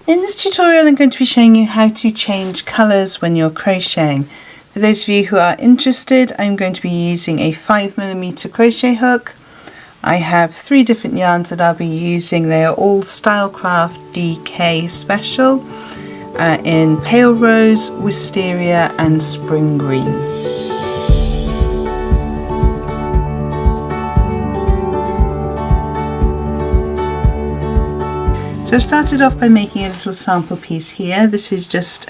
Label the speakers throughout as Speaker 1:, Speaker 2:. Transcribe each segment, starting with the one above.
Speaker 1: In this tutorial I'm going to be showing you how to change colours when you're crocheting. For those of you who are interested, I'm going to be using a 5mm crochet hook. I have 3 different yarns that I'll be using. They are all Stylecraft DK Special in Pale Rose, Wisteria and Spring Green. So I've started off by making a little sample piece here. This is just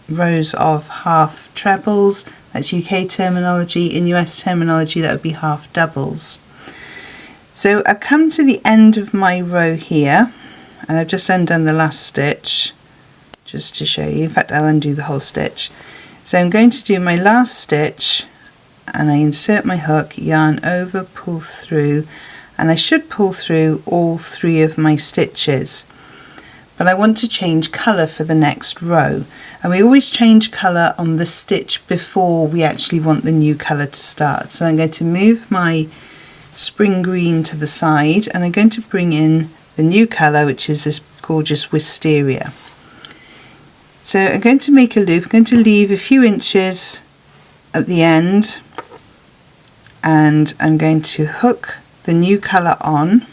Speaker 1: rows of half trebles. That's UK terminology. In US terminology that would be half doubles. So I've come to the end of my row here and I've just undone the last stitch just to show you. In fact, I'll undo the whole stitch. So I'm going to do my last stitch and I insert my hook, yarn over, pull through, and I should pull through all 3 of my stitches. But I want to change colour for the next row, and we always change colour on the stitch before we actually want the new colour to start. So I'm going to move my spring green to the side and I'm going to bring in the new colour, which is this gorgeous wisteria. So I'm going to make a loop. I'm going to leave a few inches at the end and I'm going to hook the new colour on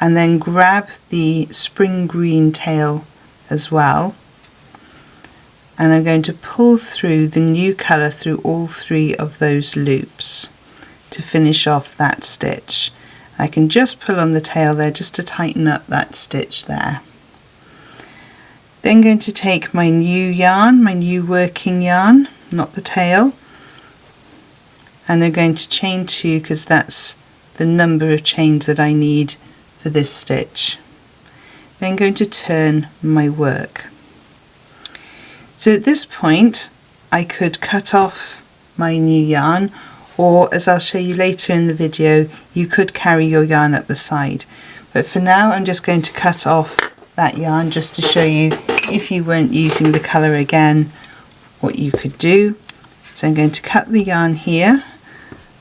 Speaker 1: and then grab the spring green tail as well, and I'm going to pull through the new colour through all 3 of those loops to finish off that stitch. I can just pull on the tail there just to tighten up that stitch there. Then going to take my new yarn, my new working yarn, not the tail, and I'm going to chain 2 because that's the number of chains that I need for this stitch. Then going to turn my work. So at this point I could cut off my new yarn, or as I'll show you later in the video, you could carry your yarn up the side. But for now I'm just going to cut off that yarn just to show you, if you weren't using the colour again, what you could do. So I'm going to cut the yarn here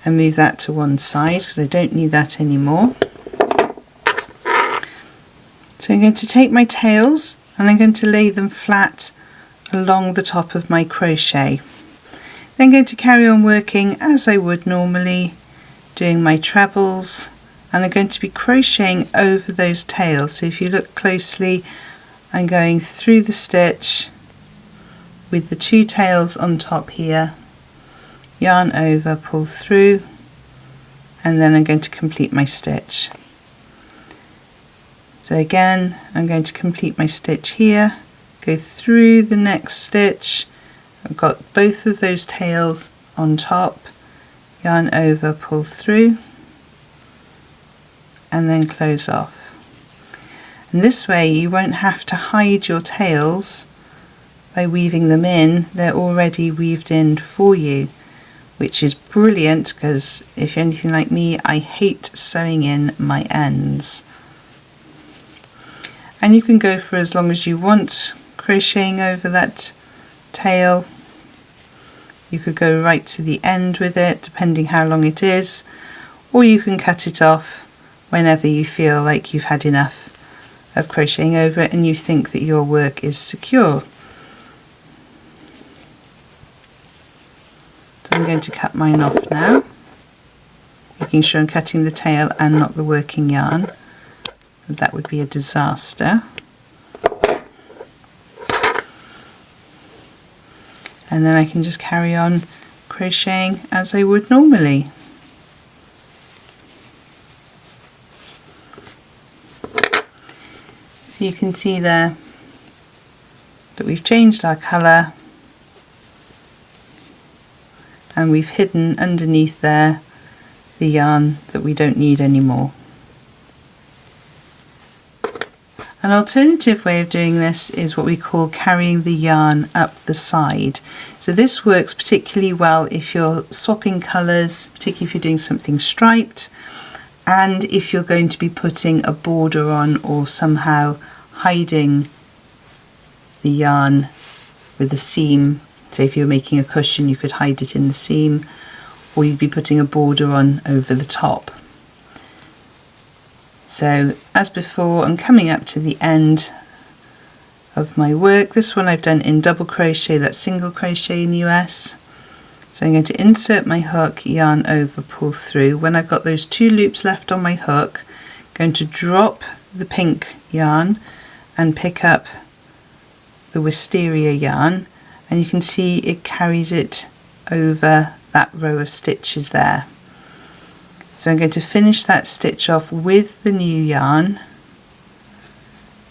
Speaker 1: and move that to one side because I don't need that anymore. So I'm going to take my tails and I'm going to lay them flat along the top of my crochet. Then I'm going to carry on working as I would normally, doing my trebles, and I'm going to be crocheting over those tails. So if you look closely, I'm going through the stitch with the 2 tails on top here, yarn over, pull through, and then I'm going to complete my stitch. So again, I'm going to complete my stitch here, go through the next stitch. I've got both of those tails on top, yarn over, pull through, and then close off. And this way you won't have to hide your tails by weaving them in. They're already weaved in for you, which is brilliant because if you're anything like me, I hate sewing in my ends. And you can go for as long as you want crocheting over that tail. You could go right to the end with it, depending how long it is, or you can cut it off whenever you feel like you've had enough of crocheting over it and you think that your work is secure. So I'm going to cut mine off now, making sure I'm cutting the tail and not the working yarn, because that would be a disaster. And then I can just carry on crocheting as I would normally. So you can see there that we've changed our colour and we've hidden underneath there the yarn that we don't need anymore. An alternative way of doing this is what we call carrying the yarn up the side. So this works particularly well if you're swapping colours, particularly if you're doing something striped, and if you're going to be putting a border on or somehow hiding the yarn with a seam. So if you're making a cushion, you could hide it in the seam, or you'd be putting a border on over the top. So as before, I'm coming up to the end of my work. This one I've done in double crochet, that's single crochet in the US. So I'm going to insert my hook, yarn over, pull through. When I've got those 2 loops left on my hook, I'm going to drop the pink yarn and pick up the wisteria yarn, and you can see it carries it over that row of stitches there. So I'm going to finish that stitch off with the new yarn,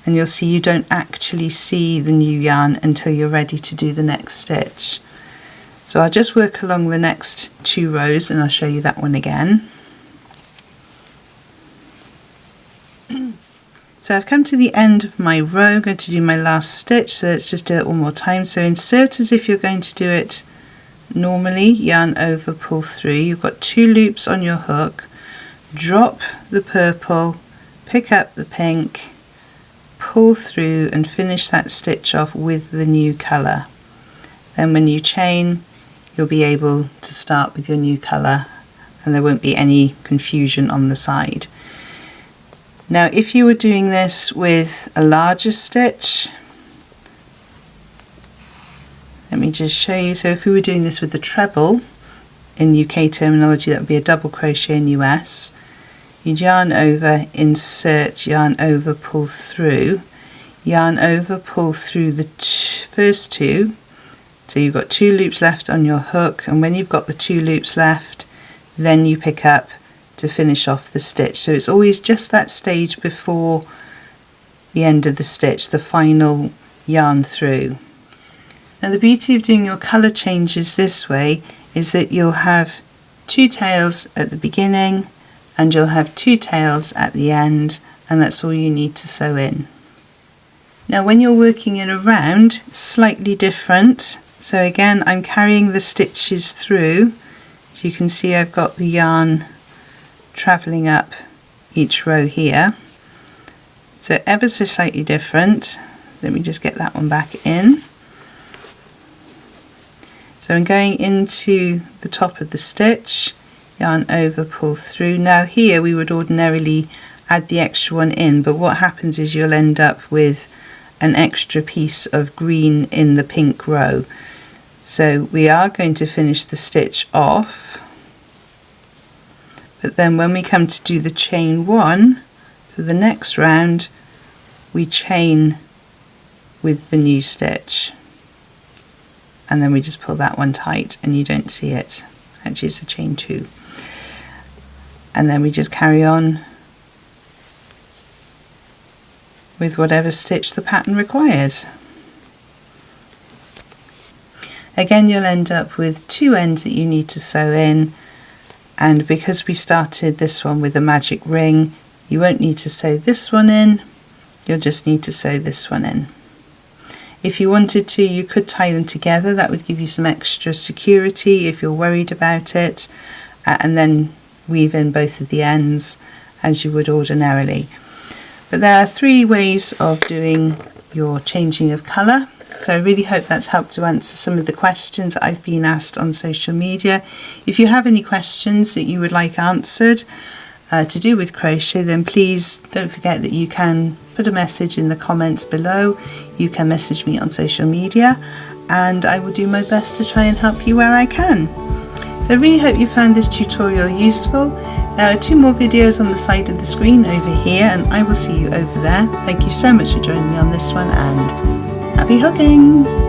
Speaker 1: and you'll see you don't actually see the new yarn until you're ready to do the next stitch. So I'll just work along the next 2 rows and I'll show you that one again. So I've come to the end of my row. I'm going to do my last stitch, so let's just do it one more time. So insert as if you're going to do it normally, yarn over, pull through. You've got 2 loops on your hook, drop the purple, pick up the pink, pull through and finish that stitch off with the new colour. Then when you chain, you'll be able to start with your new colour and there won't be any confusion on the side. Now if you were doing this with a larger stitch, let me just show you. So if we were doing this with the treble, in UK terminology that would be a double crochet in US, you'd yarn over, insert, yarn over, pull through, yarn over, pull through the first 2. So you've got 2 loops left on your hook, and when you've got the 2 loops left, then you pick up to finish off the stitch. So it's always just that stage before the end of the stitch, the final yarn through. Now the beauty of doing your colour changes this way is that you'll have 2 tails at the beginning and you'll have 2 tails at the end, and that's all you need to sew in. Now when you're working in a round, slightly different. So again, I'm carrying the stitches through, so you can see I've got the yarn travelling up each row here. So ever so slightly different. Let me just get that one back in. So I'm going into the top of the stitch, yarn over, pull through. Now here we would ordinarily add the extra one in, but what happens is you'll end up with an extra piece of green in the pink row. So we are going to finish the stitch off, but then when we come to do the chain 1 for the next round, we chain with the new stitch, and then we just pull that one tight and you don't see it. Actually it's a chain 2, and then we just carry on with whatever stitch the pattern requires. Again, you'll end up with 2 ends that you need to sew in, and because we started this one with a magic ring, you won't need to sew this one in, you'll just need to sew this one in. If you wanted to, you could tie them together. That would give you some extra security if you're worried about it, and then weave in both of the ends as you would ordinarily. But there are 3 ways of doing your changing of colour. So I really hope that's helped to answer some of the questions that I've been asked on social media. If you have any questions that you would like answered to do with crochet, then please don't forget that you can put a message in the comments below. You can message me on social media and I will do my best to try and help you where I can. So I really hope you found this tutorial useful. There are 2 more videos on the side of the screen over here, and I will see you over there. Thank you so much for joining me on this one, and happy hooking!